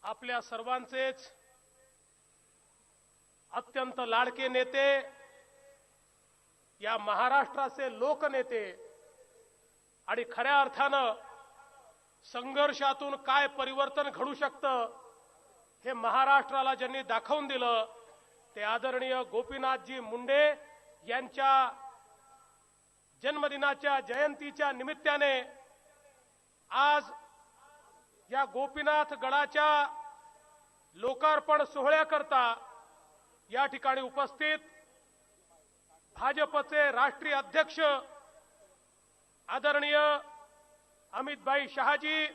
आपल्या सर्वांचेच अत्यंत लाडके नेते, या महाराष्ट्राचे लोकनेते आणि खऱ्या अर्थानं संघर्षातून काय परिवर्तन घडू शकतं हे महाराष्ट्राला ज्यांनी दाखवून दिलं ते आदरणीय गोपीनाथजी मुंडे यांच्या जन्मदिनाच्या जयंतीच्या निमित्ताने आज या गोपीनाथ गडाच्या लोकार्पण सोहळ्याकरता या ठिकाणी उपस्थित भाजपचे राष्ट्रीय अध्यक्ष आदरणीय अमितभाई शहाजी,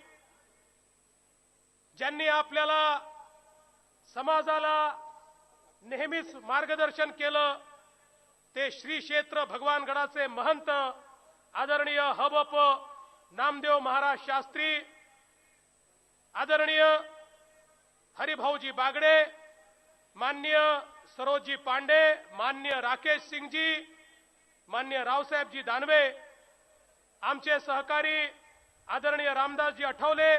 ज्यांनी आपल्याला समाजाला नेहमीच मार्गदर्शन केलं, ते श्री क्षेत्र भगवानगडाचे महंत आदरणीय हबप नामदेव महाराज शास्त्री, आदरणीय हरिभाऊजी बागडे, माननीय सरोजजी पांडे, माननीय राकेश सिंगजी, माननीय रावसाहेबजी दानवे, आमचे सहकारी आदरणीय रामदासजी आठवले,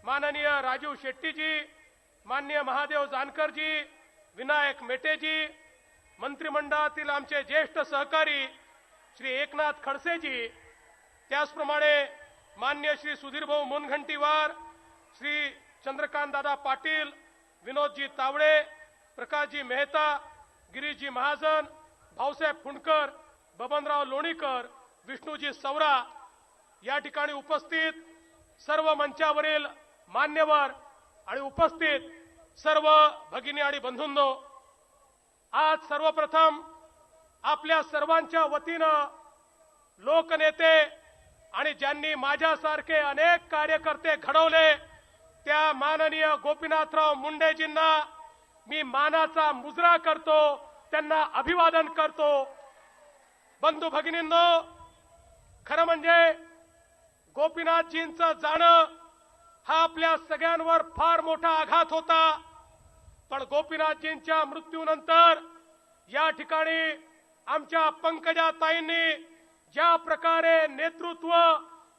माननीय राजीव शेट्टीजी, माननीय महादेव जानकरजी, विनायक मेटेजी, मंत्रिमंडळातील आमचे ज्येष्ठ सहकारी श्री एकनाथ खडसेजी, त्याचप्रमाणे माननीय श्री सुधीरभाऊ मुनघंटीवार, श्री चंद्रकांत दादा पाटील, विनोदजी तावडे, प्रकाशजी मेहता, गिरीशजी महाजन, भाऊसाहेब फुंडकर, बबनराव लोणीकर, विष्णूजी सवरा, या ठिकाणी उपस्थित सर्व मंचावरील मान्यवर आणि उपस्थित सर्व भगिनी आणि बंधूंनो, आज सर्वप्रथम आपल्या सर्वांच्या वतीनं लोकनेते आणि ज्यांनी माझ्यासारखे अनेक कार्यकर्ते घडवले त्या माननीय गोपीनाथराव मुंडेजींना मी मानाचा मुजरा करतो, त्यांना अभिवादन करतो। बंधू भगिनींनो, खरं म्हणजे गोपीनाथजींचं जाणं हा आपल्या सगळ्यांवर फार मोठा आघात होता, पण गोपीनाथजींच्या मृत्यूनंतर या ठिकाणी आमच्या पंकजाताईंनी ज्या प्रकारे नेतृत्व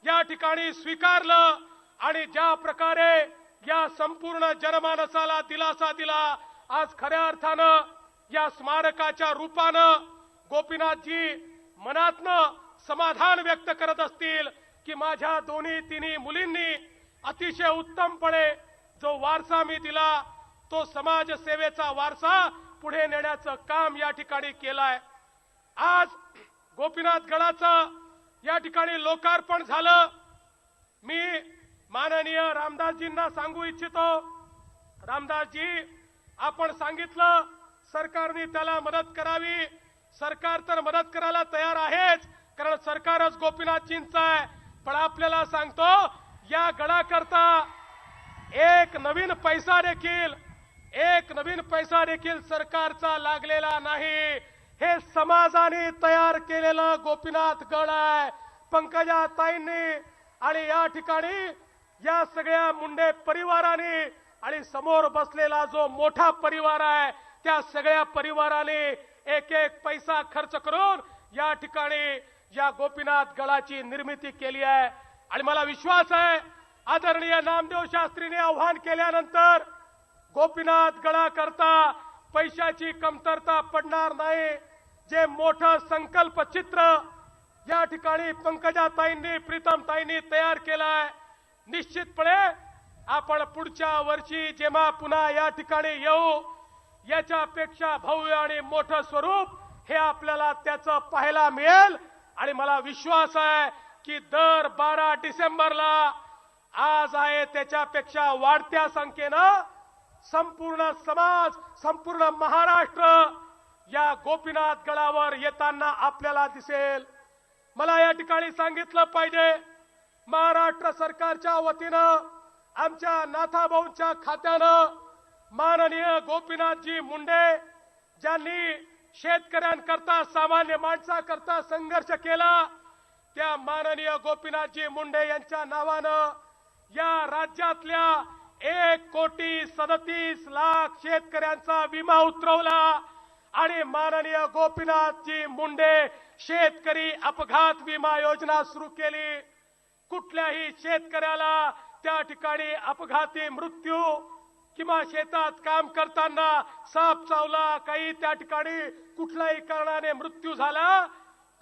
या ठिकाणी स्वीकारलं आणि ज्या प्रकारे या संपूर्ण जनमानसाला दिलासा दिला, आज खऱ्या अर्थानं या स्मारकाच्या रूपानं गोपीनाथजी मनातनं समाधान व्यक्त करत असतील की माझ्या दोन्ही तिन्ही मुलींनी अतिशय उत्तमपणे जो वारसा मी दिला तो समाजसेवेचा वारसा पुढे नेण्याचं काम या ठिकाणी केलंय। आज गोपीनाथ गडाचं या ठिकाणी लोकार्पण झालं। मी माननीय रामदासजींना सांगू इच्छितो, रामदासजी, आपण सांगितलं सरकारने त्याला मदत करावी, सरकार तर मदत करायला तयार आहेच, कारण सरकारच गोपीनाथजींचं आहे, पण आपल्याला सांगतो या गडाकरता एक नवीन पैसा देखील सरकारचा लागलेला नाही। हे समाजाने तयार केलेलं गोपीनाथ गड आहे। पंकजाताईंनी आणि या ठिकाणी या सगळ्या मुंडे परिवाराने आणि समोर बसलेला जो मोठा परिवार आहे त्या सगळ्या परिवाराने एक एक पैसा खर्च करून या ठिकाणी या गोपीनाथ गडाची निर्मिती केली आहे। आणि मला विश्वास आहे आदरणीय नामदेव शास्त्रीने आव्हान केल्यानंतर गोपीनाथ गडाकरता पैशाची कमतरता पडणार नाही। जे मोठं संकल्प चित्र या ठिकाणी पंकजाताईंनी, प्रीतमताईंनी तयार केलाय, निश्चितपणे आपण पुढच्या वर्षी जेव्हा पुन्हा या ठिकाणी येऊ याच्यापेक्षा भव्य आणि मोठं स्वरूप हे आपल्याला त्याचं पाहायला मिळेल। आणि मला विश्वास आहे की दर 12 डिसेंबरला आज आहे त्याच्यापेक्षा वाढत्या संख्येनं संपूर्ण समाज, संपूर्ण महाराष्ट्र या गोपीनाथ गडावर येताना आपल्याला दिसेल। मला या ठिकाणी सांगितलं पाहिजे, महाराष्ट्र सरकारच्या वतीनं आमच्या नाथाभाऊंच्या खात्यानं माननीय गोपीनाथजी मुंडे ज्यांनी शेतकऱ्यांकरता, सामान्य माणसाकरता संघर्ष केला, त्या माननीय गोपीनाथजी मुंडे यांच्या नावानं या राज्यातल्या 1,37,00,000 शेतकऱ्यांचा विमा उतरवला आणि माननीय गोपीनाथजी मुंडे शेतकरी अपघात विमा योजना सुरू केली। कुठल्याही शेतकऱ्याला त्या ठिकाणी अपघाती मृत्यू किंवा शेतात काम करताना साप चावला, काही त्या ठिकाणी कुठल्याही कारणाने मृत्यू झाला,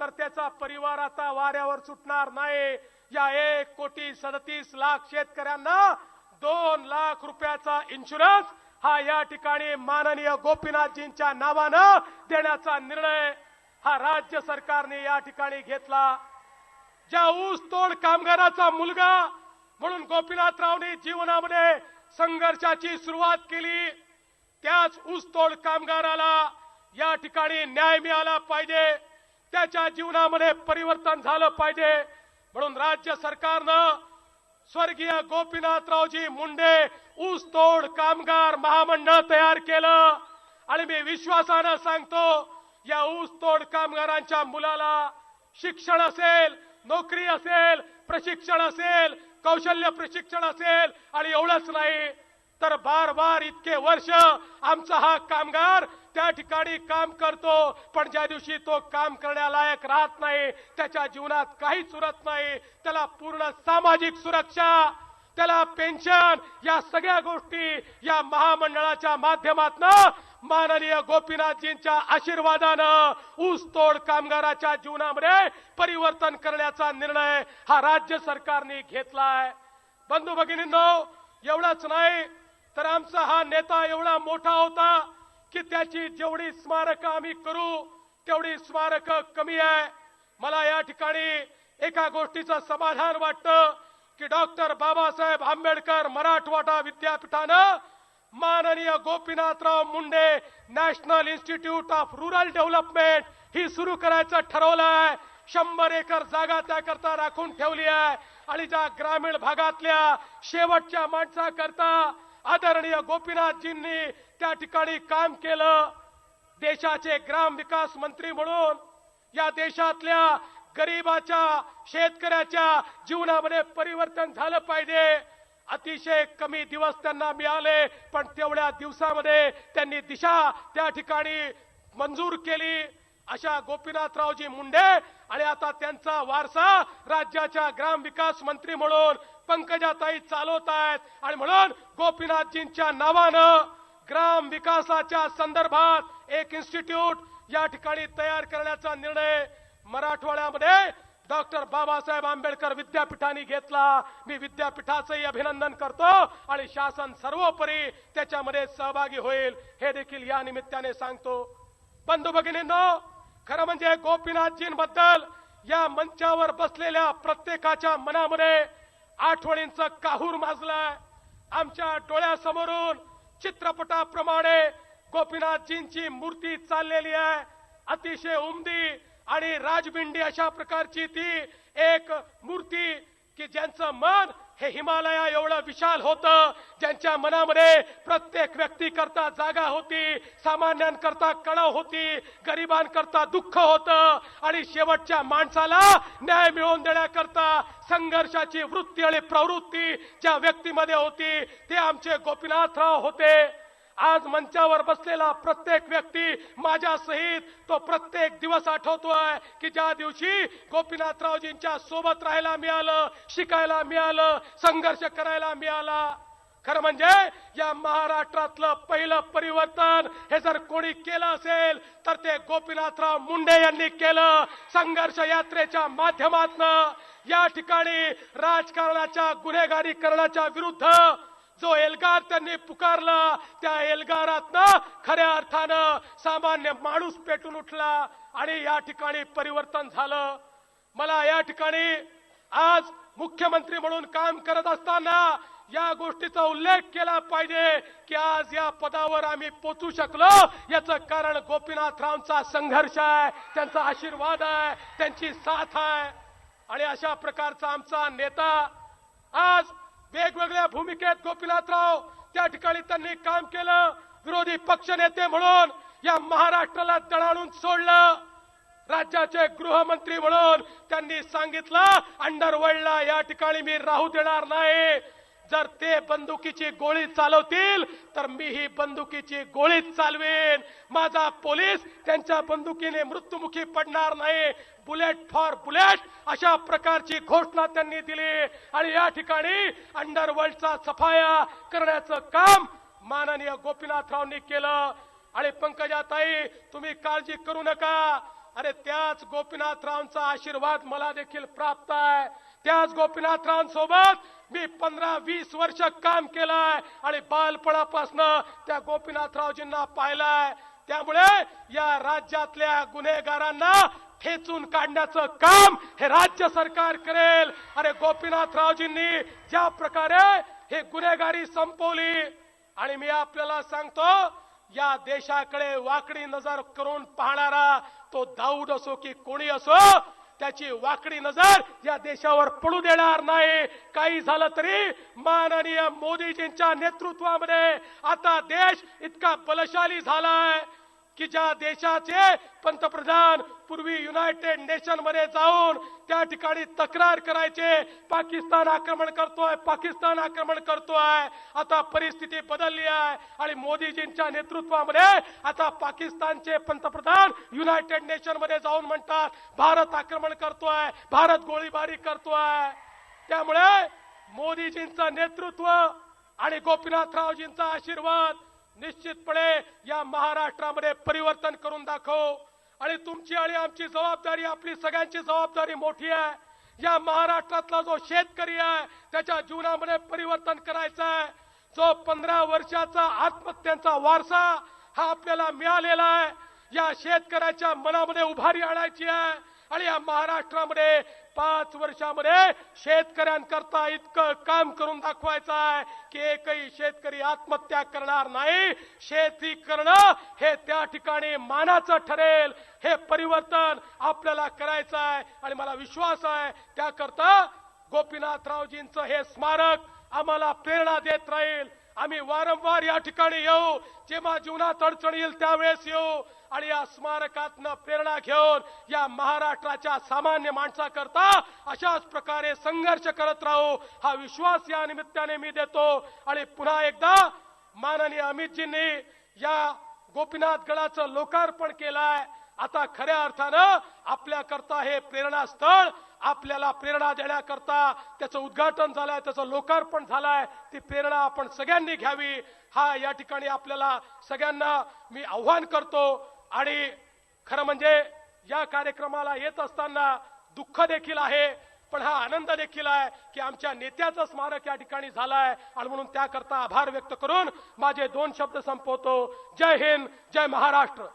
तर त्याचा परिवार आता वाऱ्यावर सुटणार नाही. या 1,37,00,000 शेतकऱ्यांना 2 लाख रुपयाचा इन्शुरन्स हा या ठिकाणी माननीय गोपीनाथजींच्या नावानं देण्याचा निर्णय हा राज्य सरकारने या ठिकाणी घेतला. ज्या ऊस तोड कामगाराचा मुलगा म्हणून गोपीनाथरावने जीवनामध्ये संघर्षाची सुरुवात केली, त्याच ऊसतोड कामगाराला या ठिकाणी न्याय मिळाला पाहिजे, त्याच्या जीवनामध्ये परिवर्तन झालं पाहिजे. म्हणून राज्य सरकारनं स्वर्गीय गोपीनाथरावजी मुंडे ऊसतोड कामगार महामंडळ तयार केलं. आणि मी विश्वासानं सांगतो, या ऊसतोड कामगारांच्या मुलाला शिक्षण असेल, नोकरी असेल, प्रशिक्षण असेल, कौशल्य प्रशिक्षण असेल, आणि एवढंच नाही तर बार इतके वर्ष आमचा हा कामगार त्या ठिकाणी काम करतो, पण ज्या दिवशी तो काम करण्यालायक राहत नाही, त्याच्या जीवनात काहीच उरत नाही, त्याला पूर्ण सामाजिक सुरक्षा, त्याला पेन्शन, या सगळ्या गोष्टी या महामंडळाच्या माध्यमातून माननीय गोपीनाथजींच्या आशीर्वादानं ऊसतोड कामगाराच्या जीवनामध्ये परिवर्तन करण्याचा निर्णय हा राज्य सरकारने घेतलाय. बंधू भगिनींनो, एवढंच नाही तर आमचा हा नेता एवढा मोठा होता की त्याची जेवढी स्मारकं आम्ही करू तेवढी स्मारकं कमी आहे. मला या ठिकाणी एका गोष्टीचं समाधान वाटतं की डॉक्टर बाबासाहेब आंबेडकर मराठवाडा विद्यापीठानं माननीय Gopinathrao Munde national institute of rural development ही सुरू करायचं ठरवलं आहे. 100 एकर जागा त्याकरता राखून ठेवली आहे. आणि ज्या ग्रामीण भागातल्या शेवटच्या माणसाकरता आदरणीय गोपीनाथजींनी त्या ठिकाणी काम केलं. देशाचे ग्राम विकास मंत्री म्हणून या देशातल्या गरीबाच्या, शेतकऱ्याच्या जीवनामध्ये परिवर्तन झालं पाहिजे. अतिशय कमी दिवस त्यांना मिळाले, पण तेवढ्या दिवसामध्ये त्यांनी दिशा त्या ठिकाणी मंजूर केली. अशा गोपीनाथरावजी मुंडे आणि आता त्यांचा वारसा राज्याच्या ग्राम विकास मंत्री म्हणून पंकजाताई चालवत आहेत. आणि म्हणून गोपीनाथजींच्या नावानं ग्राम विकासाच्या संदर्भात एक इन्स्टिट्यूट या ठिकाणी तयार करण्याचा निर्णय मराठवाड्यामध्ये डॉक्टर बाबासाहेब आंबेडकर विद्यापीठाने घेतला. मी विद्यापीठाचंही अभिनंदन करतो आणि शासन सर्वोपरी त्याच्यामध्ये सहभागी होईल हे देखील या निमित्ताने सांगतो. बंधू भगिनींनो, खरं म्हणजे गोपीनाथजींबद्दल या मंचावर बसलेल्या प्रत्येकाच्या मनामध्ये आठवणींचं काहूर माजलंय. आमच्या डोळ्यासमोरून चित्रपटाप्रमाणे गोपीनाथजींची मूर्ती चाललेली आहे. अतिशय उमदी आणि राजबिंडी अशा प्रकारची ती एक मूर्ती की ज्यांचं मन हे हिमालया एवढं विशाल होतं, ज्यांच्या मनामध्ये प्रत्येक व्यक्तीकरता जागा होती, सामान्यांकरता कळव होती, गरिबांकरता दुःख होतं, आणि शेवटच्या माणसाला न्याय मिळवून देण्याकरता संघर्षाची वृत्ती आणि प्रवृत्ती ज्या व्यक्तीमध्ये होती ते आमचे गोपीनाथराव होते. आज मंचावर बसलेला प्रत्येक व्यक्ती माझ्या सहित तो प्रत्येक दिवस आठवतोय की ज्या दिवशी गोपीनाथरावजींच्या सोबत राहायला मिळालं, शिकायला मिळालं, संघर्ष करायला मिळाला. खरं म्हणजे या महाराष्ट्रातलं पहिलं परिवर्तन हे जर कोणी केलं असेल तर ते गोपीनाथराव मुंडे यांनी केलं. संघर्ष यात्रेच्या माध्यमातून या ठिकाणी राजकारणाच्या गुन्हेगारीकरणाच्या विरुद्ध जो एल्गार त्यांनी पुकारला, त्या एल्गारातनं खऱ्या अर्थानं सामान्य माणूस पेटून उठला आणि या ठिकाणी परिवर्तन झालं. मला या ठिकाणी आज मुख्यमंत्री म्हणून काम करत असताना या गोष्टीचा उल्लेख केला पाहिजे की आज या पदावर आम्ही पोहोचू शकलो याचं कारण गोपीनाथरावांचा संघर्ष आहे, त्यांचा आशीर्वाद आहे, त्यांची साथ आहे. आणि अशा प्रकारचा आमचा नेता आज वेगवेगळ्या भूमिकेत गोपीनाथराव त्या ठिकाणी त्यांनी काम केलं. विरोधी पक्षनेते म्हणून या महाराष्ट्राला दणाणून सोडलं. राज्याचे गृहमंत्री म्हणून त्यांनी सांगितलं अंडरवर्ल्डला या ठिकाणी मी राहू देणार नाही. जर ते बंदुकीची गोळी चालवतील तर मी ही बंदुकीची गोळीच चालवेन. माझा पोलीस त्यांच्या बंदुकीने मृत्युमुखी पडणार नाही. बुलेट फॉर बुलेट अशा प्रकारची घोषणा त्यांनी दिली आणि या ठिकाणी अंडरवर्ल्डचा सफाया करण्याचं काम माननीय गोपीनाथरावनी केलं. आणि पंकजाताई तुम्ही काळजी करू नका, अरे त्याच गोपीनाथरावांचा आशीर्वाद मला देखील प्राप्त आहे. त्याच गोपीनाथरावांसोबत मी 15-20 वर्ष काम केलंय आणि बालपणापासून त्या गोपीनाथरावजींना पाहिलंय. त्यामुळे या राज्यातल्या गुन्हेगारांना ठेचून काढण्याचं काम हे राज्य सरकार करेल. अरे गोपीनाथरावजींनी ज्या प्रकारे हे गुन्हेगारी संपवली, आणि मी आपल्याला सांगतो या देशाकडे वाकडी नजर करून पाहणारा तो दाऊद असो की कोणी असो, त्याची वाकडी नजर या देशावर पडू देणार नाही. काही झालं तरी माननीय मोदीजींच्या नेतृत्वामध्ये आता देश इतका बलशाली झालाय की ज्या देशाचे पंतप्रधान पूर्वी युनायटेड नेशन मध्ये जाऊन त्या ठिकाणी तक्रार करायचे, पाकिस्तान आक्रमण करतोय, पाकिस्तान आक्रमण करतोय. आता परिस्थिती बदलली आहे आणि मोदीजींच्या नेतृत्वामध्ये आता पाकिस्तानचे पंतप्रधान युनायटेड नेशन मध्ये जाऊन म्हणतात भारत आक्रमण करतोय, भारत गोळीबारी करतोय. त्यामुळे मोदीजींचं नेतृत्व आणि गोपीनाथरावजींचा आशीर्वाद निश्चितपणे या महाराष्ट्रामध्ये परिवर्तन करून दाखव. आणि तुमची आणि आमची जबाबदारी, आपली सगळ्यांची जबाबदारी मोठी आहे. या महाराष्ट्रातला जो शेतकरी आहे त्याच्या जीवनामध्ये परिवर्तन करायचं आहे. जो 15 वर्षाचा आत्महत्यांचा वारसा हा आपल्याला मिळालेला आहे, या शेतकऱ्याच्या मनामध्ये उभारी आणायची आहे. आणि या महाराष्ट्रामध्ये 5 वर्षामध्ये शेतकऱ्यांकरता इतकं काम करून दाखवायचं आहे की एकही शेतकरी आत्महत्या करणार नाही. शेती करणं हे त्या ठिकाणी मानाचं ठरेल. हे परिवर्तन आपल्याला करायचं आहे आणि मला विश्वास आहे त्याकरता गोपीनाथरावजींचं हे स्मारक आम्हाला प्रेरणा देत राहील. आम्ही वारंवार या ठिकाणी येऊ, जेव्हा जीवनात अडचण येईल त्यावेळेस येऊ आणि या स्मारकातनं प्रेरणा घेऊन या महाराष्ट्राच्या सामान्य माणसाकरता अशाच प्रकारे संघर्ष करत राहू हा विश्वास या निमित्ताने मी देतो. आणि पुन्हा एकदा माननीय अमितजींनी या गोपीनाथ गडाचं लोकार्पण केलंय. आता खऱ्या अर्थानं आपल्याकरता हे प्रेरणास्थळ आपल्याला प्रेरणा देण्याकरता त्याचं उद्घाटन झालंय, त्याचं लोकार्पण झालंय. ती प्रेरणा आपण सगळ्यांनी घ्यावी हा या ठिकाणी आपल्याला सगळ्यांना मी आव्हान करतो. आणि खरं म्हणजे या कार्यक्रमाला येत असताना दुःख देखील आहे, पण हा आनंद देखील आहे की आमच्या नेत्याचं स्मारक या ठिकाणी झालंय आणि म्हणून त्याकरता आभार व्यक्त करून माझे 2 शब्द संपवतो. जय हिंद, जय महाराष्ट्र.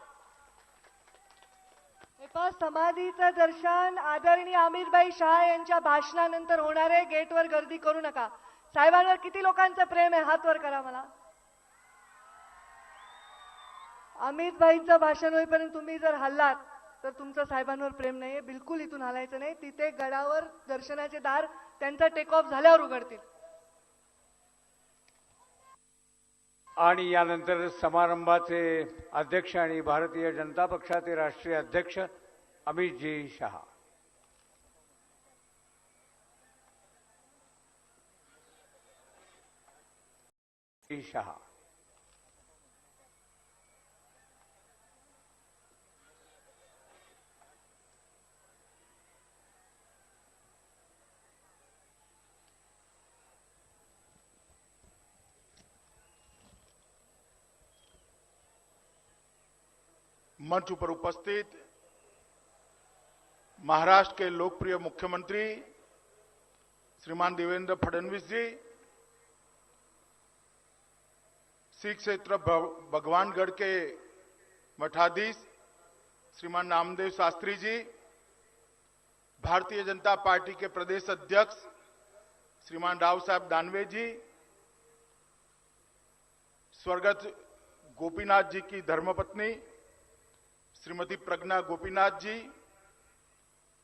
समाधीचं दर्शन आदरणीय अमितभाई शहा यांच्या भाषणानंतर होणारे. गेटवर गर्दी करू नका. साहेबांवर किती लोकांचं प्रेम आहे हात वर करा मला. अमितभाईंचं भाषण होईपर्यंत तुम्ही जर हल्लात तर तुमचं साहेबांवर प्रेम नाहीये. बिलकुल इथून हलायचं नाही. तिथे गडावर दर्शनाचे दार त्यांचा टेक ऑफ झाल्यावर उघडतील. आणि यानंतर समारंभाचे अध्यक्ष आणि भारतीय जनता पक्षाचे राष्ट्रीय अध्यक्ष अमितजी शहा. शहा मंच पर उपस्थित महाराष्ट्र के लोकप्रिय मुख्यमंत्री श्रीमान देवेंद्र फडणवीस जी, सिख क्षेत्र भगवानगढ़ के मठाधीश श्रीमान नामदेव शास्त्री जी, भारतीय जनता पार्टी के प्रदेश अध्यक्ष श्रीमान राव साहब दानवे जी, स्वर्गत गोपीनाथ जी की धर्मपत्नी श्रीमती प्रज्ञा गोपीनाथ जी,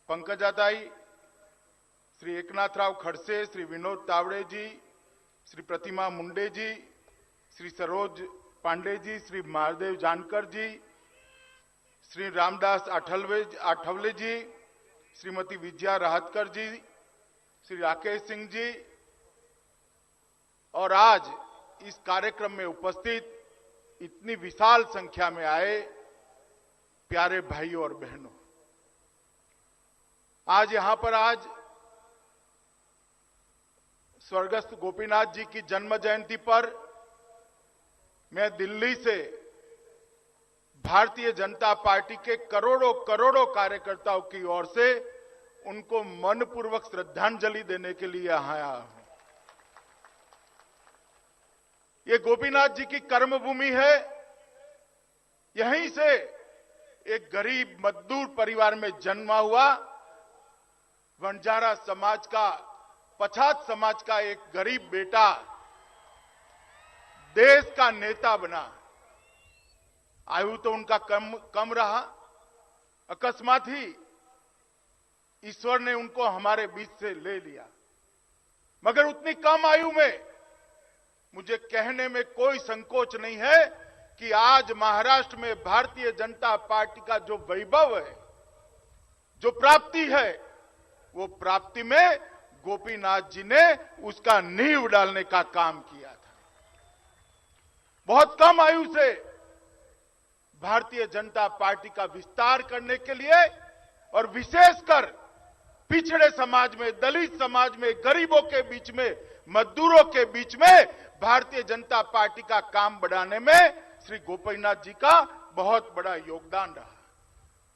पंकजाताई, श्री एकनाथराव खड़से, श्री विनोद तावड़े जी, श्री प्रतिमा मुंडे जी, श्री सरोज पांडे जी, श्री महादेव जानकर जी, श्री रामदास आठवले जी, श्रीमती विजया राहतकर जी, श्री राकेश सिंह जी, और आज इस कार्यक्रम में उपस्थित इतनी विशाल संख्या में आए प्यारे भाइयों और बहनों, आज यहां पर स्वर्गस्थ गोपीनाथ जी की जन्म जयंती पर मैं दिल्ली से भारतीय जनता पार्टी के करोड़ों करोड़ों कार्यकर्ताओं की ओर से उनको मनपूर्वक श्रद्धांजलि देने के लिए यहां आया हूं। ये गोपीनाथ जी की कर्मभूमि है। यहीं से एक गरीब मजदूर परिवार में जन्मा हुआ, वंजारा समाज का, पछात समाज का एक गरीब बेटा देश का नेता बना। आयु तो उनका कम रहा, अकस्मात ही ईश्वर ने उनको हमारे बीच से ले लिया। मगर उतनी कम आयु में मुझे कहने में कोई संकोच नहीं है कि आज महाराष्ट्र में भारतीय जनता पार्टी का जो वैभव है, जो प्राप्ति है, वो प्राप्ति में गोपीनाथ जी ने उसका नींव डालने का काम किया था। बहुत कम आयु से भारतीय जनता पार्टी का विस्तार करने के लिए और विशेषकर पिछड़े समाज में, दलित समाज में, गरीबों के बीच में, मजदूरों के बीच में भारतीय जनता पार्टी का काम बढ़ाने में श्री गोपीनाथ जी का बहुत बड़ा योगदान रहा।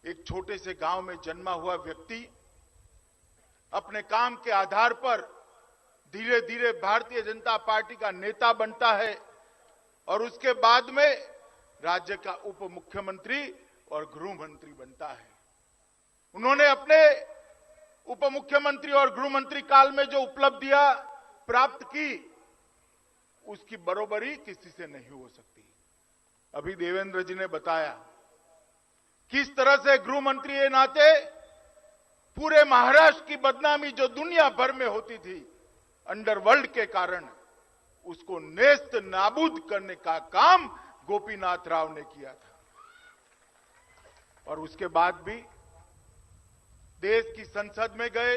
एक छोटे से गांव में जन्मा हुआ व्यक्ति अपने काम के आधार पर धीरे धीरे भारतीय जनता पार्टी का नेता बनता है और उसके बाद में राज्य का उप मुख्यमंत्री और गृह मंत्री बनता है। उन्होंने अपने उप मुख्यमंत्री और गृह मंत्री काल में जो उपलब्धियां प्राप्त की, उसकी बरोबरी किसी से नहीं हो सकती। अभी देवेंद्र जी ने बताया किस तरह से गृह मंत्री के नाते पूरे महाराष्ट्र की बदनामी जो दुनिया भर में होती थी अंडरवर्ल्ड के कारण, उसको नेस्त नाबूद करने का काम गोपीनाथ राव ने किया था। और उसके बाद भी देश की संसद में गए,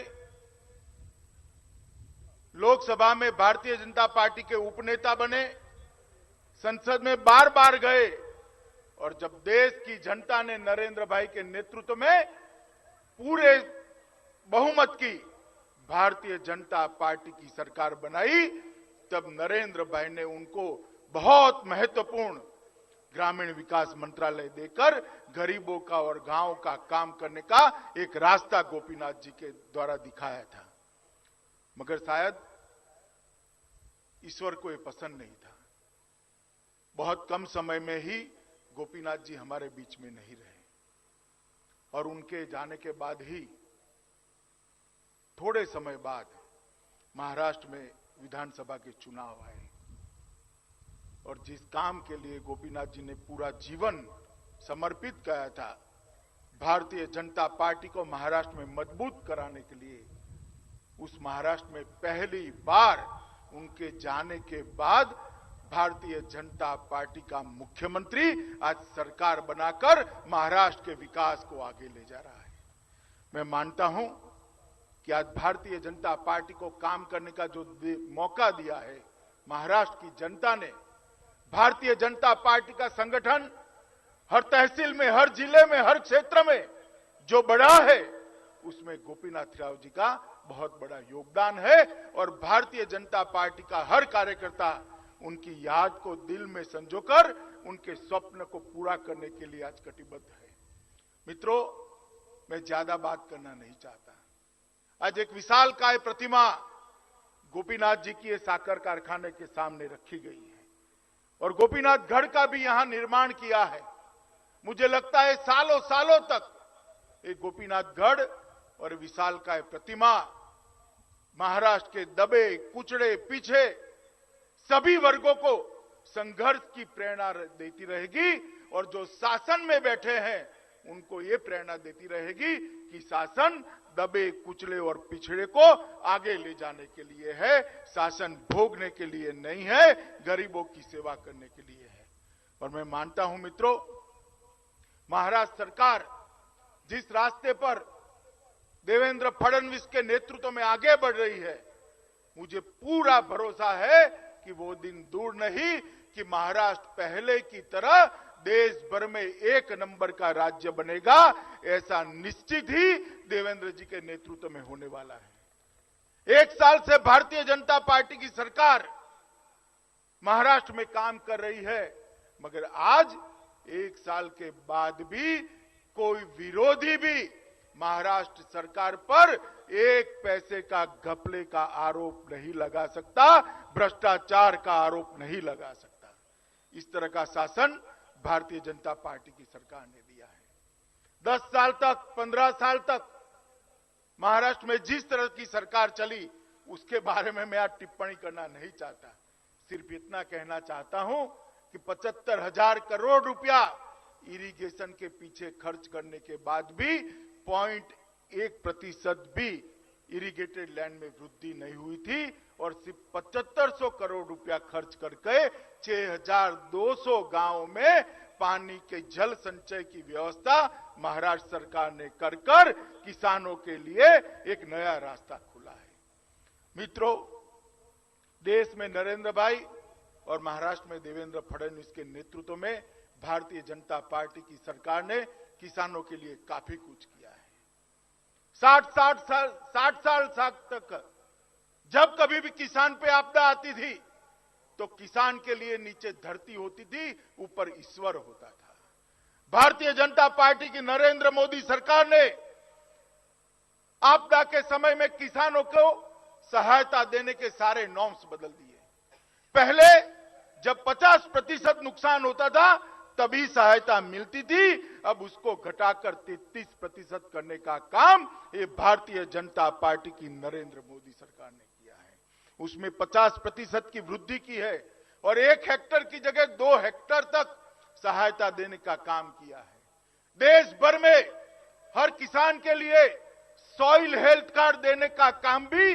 लोकसभा में भारतीय जनता पार्टी के उपनेता बने, संसद में बार बार गए और जब देश की जनता ने नरेंद्र भाई के नेतृत्व में पूरे बहुमत की भारतीय जनता पार्टी की सरकार बनाई, तब नरेंद्र भाई ने उनको बहुत महत्वपूर्ण ग्रामीण विकास मंत्रालय देकर गरीबों का और गांव का काम करने का एक रास्ता गोपीनाथ जी के द्वारा दिखाया था। मगर शायद ईश्वर को ये पसंद नहीं था। बहुत कम समय में ही गोपीनाथ जी हमारे बीच में नहीं रहे और उनके जाने के बाद ही थोड़े समय बाद महाराष्ट्र में विधानसभा के चुनाव आए और जिस काम के लिए गोपीनाथ जी ने पूरा जीवन समर्पित किया था, भारतीय जनता पार्टी को महाराष्ट्र में मजबूत कराने के लिए, उस महाराष्ट्र में पहली बार उनके जाने के बाद भारतीय जनता पार्टी का मुख्यमंत्री आज सरकार बनाकर महाराष्ट्र के विकास को आगे ले जा रहा है। मैं मानता हूं कि आज भारतीय जनता पार्टी को काम करने का जो मौका दिया है महाराष्ट्र की जनता ने, भारतीय जनता पार्टी का संगठन हर तहसील में, हर जिले में, हर क्षेत्र में जो बड़ा है, उसमें गोपीनाथ राव जी का बहुत बड़ा योगदान है और भारतीय जनता पार्टी का हर कार्यकर्ता उनकी याद को दिल में संजोकर उनके स्वप्न को पूरा करने के लिए आज कटिबद्ध है। मित्रों, मैं ज्यादा बात करना नहीं चाहता। आज एक विशालकाय प्रतिमा गोपीनाथ जी की साकर कारखाने के सामने रखी गई है और गोपीनाथ गढ़ का भी यहां निर्माण किया है। मुझे लगता है सालों सालों तक एक गोपीनाथ गढ़ और विशालकाय प्रतिमा महाराष्ट्र के दबे कुचड़े पीछे सभी वर्गों को संघर्ष की प्रेरणा देती रहेगी और जो शासन में बैठे हैं उनको ये प्रेरणा देती रहेगी कि शासन दबे कुचले और पिछड़े को आगे ले जाने के लिए है, शासन भोगने के लिए नहीं है, गरीबों की सेवा करने के लिए है। और मैं मानता हूं मित्रों, महाराष्ट्र सरकार जिस रास्ते पर देवेंद्र फडणवीस के नेतृत्व में आगे बढ़ रही है, मुझे पूरा भरोसा है कि वो दिन दूर नहीं कि महाराष्ट्र पहले की तरह देश भर में एक नंबर का राज्य बनेगा। ऐसा निश्चित ही देवेंद्र जी के नेतृत्व में होने वाला है। एक साल से भारतीय जनता पार्टी की सरकार महाराष्ट्र में काम कर रही है मगर आज 1 साल के बाद भी कोई विरोधी भी महाराष्ट्र सरकार पर 1 पैसे का घपले का आरोप नहीं लगा सकता, भ्रष्टाचार का आरोप नहीं लगा सकता। इस तरह का शासन भारतीय जनता पार्टी की सरकार ने दिया है। 10 साल तक, 15 साल तक महाराष्ट्र में जिस तरह की सरकार चली उसके बारे में मैं आज टिप्पणी करना नहीं चाहता। सिर्फ इतना कहना चाहता हूं कि 75,000 करोड़ रुपया इरिगेशन के पीछे खर्च करने के बाद भी 0.1% भी इरिगेटेड लैंड में वृद्धि नहीं हुई थी और सिर्फ 7500 करोड़ रुपया खर्च करके 6200 गांवों में पानी के जल संचय की व्यवस्था महाराष्ट्र सरकार ने कर किसानों के लिए एक नया रास्ता खुला है। मित्रों, देश में नरेंद्र भाई और महाराष्ट्र में देवेंद्र फडणवीस के नेतृत्व में भारतीय जनता पार्टी की सरकार ने किसानों के लिए काफी कुछ किया है। 60 साल तक जब कभी भी किसान पे आपदा आती थी तो किसान के लिए नीचे धरती होती थी, ऊपर ईश्वर होता था। भारतीय जनता पार्टी की नरेंद्र मोदी सरकार ने आपदा के समय में किसानों को सहायता देने के सारे नॉर्म्स बदल दिए। पहले जब 50% नुकसान होता था तभी सहायता मिलती थी, अब उसको घटाकर 33% करने का काम ये भारतीय जनता पार्टी की नरेंद्र मोदी सरकार ने किया है। उसमें 50% की वृद्धि की है और 1 हेक्टेयर की जगह 2 हेक्टेयर तक सहायता देने का काम किया है। देश भर में हर किसान के लिए सॉइल हेल्थ कार्ड देने का काम भी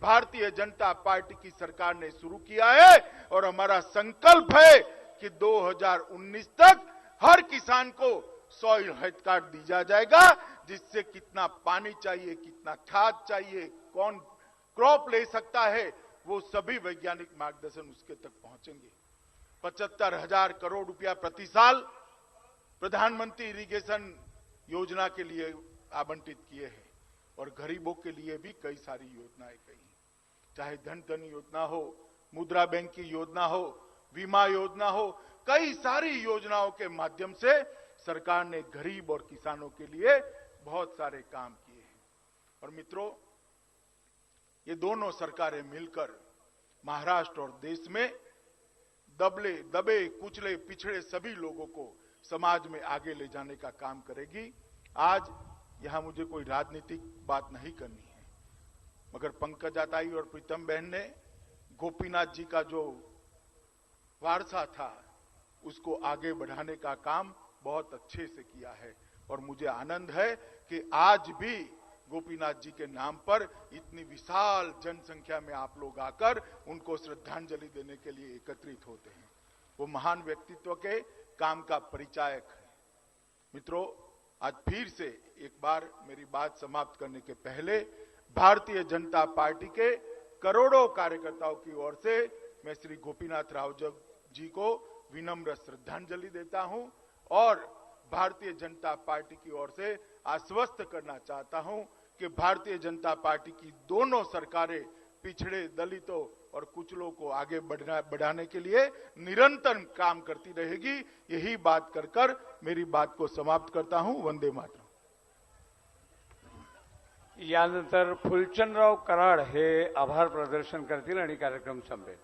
भारतीय जनता पार्टी की सरकार ने शुरू किया है और हमारा संकल्प है कि 2019 तक हर किसान को सॉइल हेल्थ कार्ड दिया जाएगा, जिससे कितना पानी चाहिए, कितना खाद चाहिए, कौन क्रॉप ले सकता है, वो सभी वैज्ञानिक मार्गदर्शन उसके तक पहुंचेंगे। 75,000 करोड़ रुपया प्रति साल प्रधानमंत्री इरिगेशन योजना के लिए आवंटित किए हैं और गरीबों के लिए भी कई सारी योजनाएं कही, चाहे धन धन योजना हो, मुद्रा बैंक की योजना हो, बीमा योजना हो, कई सारी योजनाओं के माध्यम से सरकार ने गरीब और किसानों के लिए बहुत सारे काम किए हैं। और मित्रों, ये दोनों सरकारें मिलकर महाराष्ट्र और देश में दबे कुचले पिछड़े सभी लोगों को समाज में आगे ले जाने का काम करेगी। आज यहां मुझे कोई राजनीतिक बात नहीं करनी है, मगर पंकजा ताई और प्रीतम बहन ने गोपीनाथ जी का जो वारसा था उसको आगे बढ़ाने का काम बहुत अच्छे से किया है और मुझे आनंद है कि आज भी गोपीनाथ जी के नाम पर इतनी विशाल जनसंख्या में आप लोग आकर उनको श्रद्धांजलि देने के लिए एकत्रित होते हैं। वो महान व्यक्तित्व के काम का परिचायक है। मित्रों, आज फिर से एक बार मेरी बात समाप्त करने के पहले भारतीय जनता पार्टी के करोड़ों कार्यकर्ताओं की ओर से मैं श्री गोपीनाथ राव जी को विनम्र श्रद्धांजलि देता हूं और भारतीय जनता पार्टी की ओर से आश्वस्त करना चाहता हूं कि भारतीय जनता पार्टी की दोनों सरकारें पिछड़े, दलितों और कुचलों को आगे बढ़ाने के लिए निरंतर काम करती रहेगी। यही बात कर मेरी बात को समाप्त करता हूं। वंदे मातरम। यानंतर फुलचंदराव कराड हे आभार प्रदर्शन करतील आणि कार्यक्रम संपेल।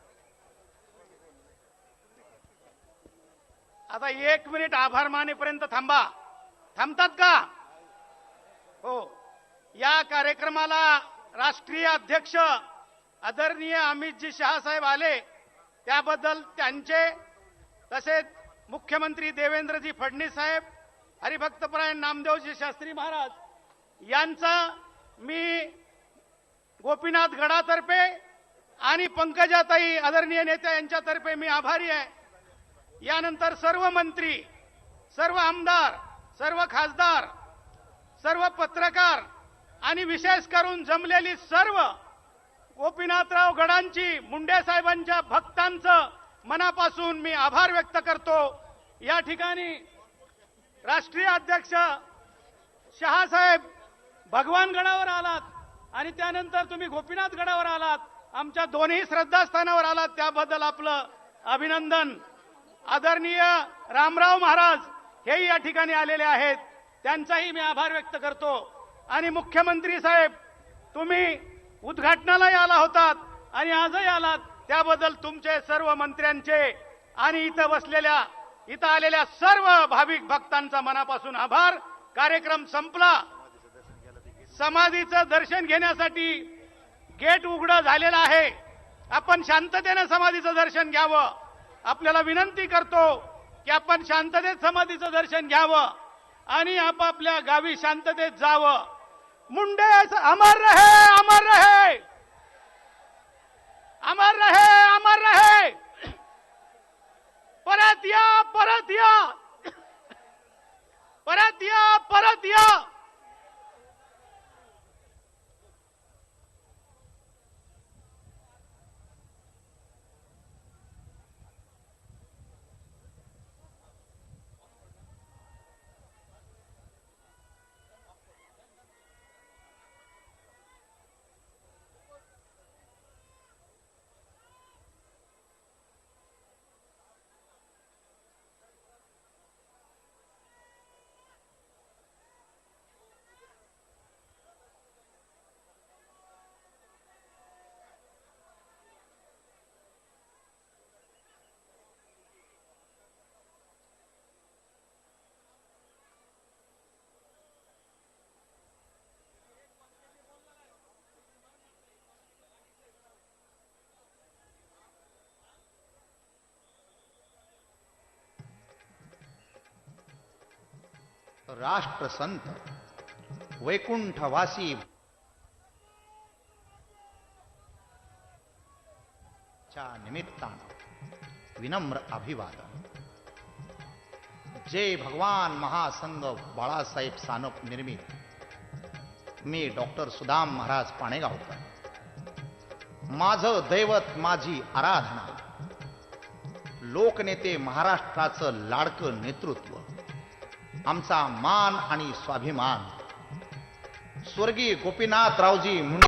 आता 1 मिनिट आभार मानेपर्यंत थांबतात का? हो, या कार्यक्रमाला राष्ट्रीय अध्यक्ष आदरणीय अमितजी शहा साहेब आले, त्याबद्दल त्यांचे, तसेच मुख्यमंत्री देवेंद्रजी फडणवीस साहेब, हरिभक्तपरायण नामदेवजी शास्त्री महाराज यांचा मी गोपीनाथ गडातर्फे आणि पंकजाताई आदरणीय नेत्या यांच्यातर्फे मी आभारी आहे। यानंतर सर्व मंत्री, सर्व आमदार, सर्व खासदार, सर्व पत्रकार आणि विशेष करून जमलेली सर्व गोपीनाथराव गडांची, मुंडे साहेबांच्या भक्तांचं मनापासून मी आभार व्यक्त करतो। या ठिकाणी राष्ट्रीय अध्यक्ष शहासाहेब भगवान गडावर आलात आणि त्यानंतर तुम्ही गोपीनाथ गडावर आलात, आमच्या दोन्ही श्रद्धास्थानावर आलात, त्याबद्दल आपलं अभिनंदन। आदरणीय रामराव महाराज हेही या ठिकाणी आलेले आहेत, त्यांचाही मी आभार व्यक्त करतो. आणि मुख्यमंत्री साहेब, तुम्ही उद्घाटनालाही आला होतात आणि आजही आलात, त्याबद्दल तुमचे सर्व मंत्र्यांचे आणि इथं आलेल्या सर्व भाविक भक्तांचा मनापासून आभार. कार्यक्रम संपला. समाधीचं दर्शन घेण्यासाठी गेट उघडं झालेलं आहे. आपण शांततेने समाधीचं दर्शन घ्यावं. आपल्याला विनंती करतो की आपण शांततेत समाधीचं दर्शन घ्यावं आणि आपापल्या गावी शांततेत जावं. मुंडे अमर रहे, अमर रहे, अमर रहे, अमर रहे. परत या, परत या, परत या, परत या. राष्ट्रसंत वैकुंठवासी च्या निमित्तानं विनम्र अभिवादन. जय भगवान महासंघ बाळासाहेब सानप निर्मित मी डॉक्टर सुदाम महाराज पाणेगावकर. माझं दैवत, माझी आराधना, लोकनेते महाराष्ट्राचं लाडकं नेतृत्व, आमचा मान आणि स्वाभिमान स्वर्गीय गोपीनाथरावजी मुंडे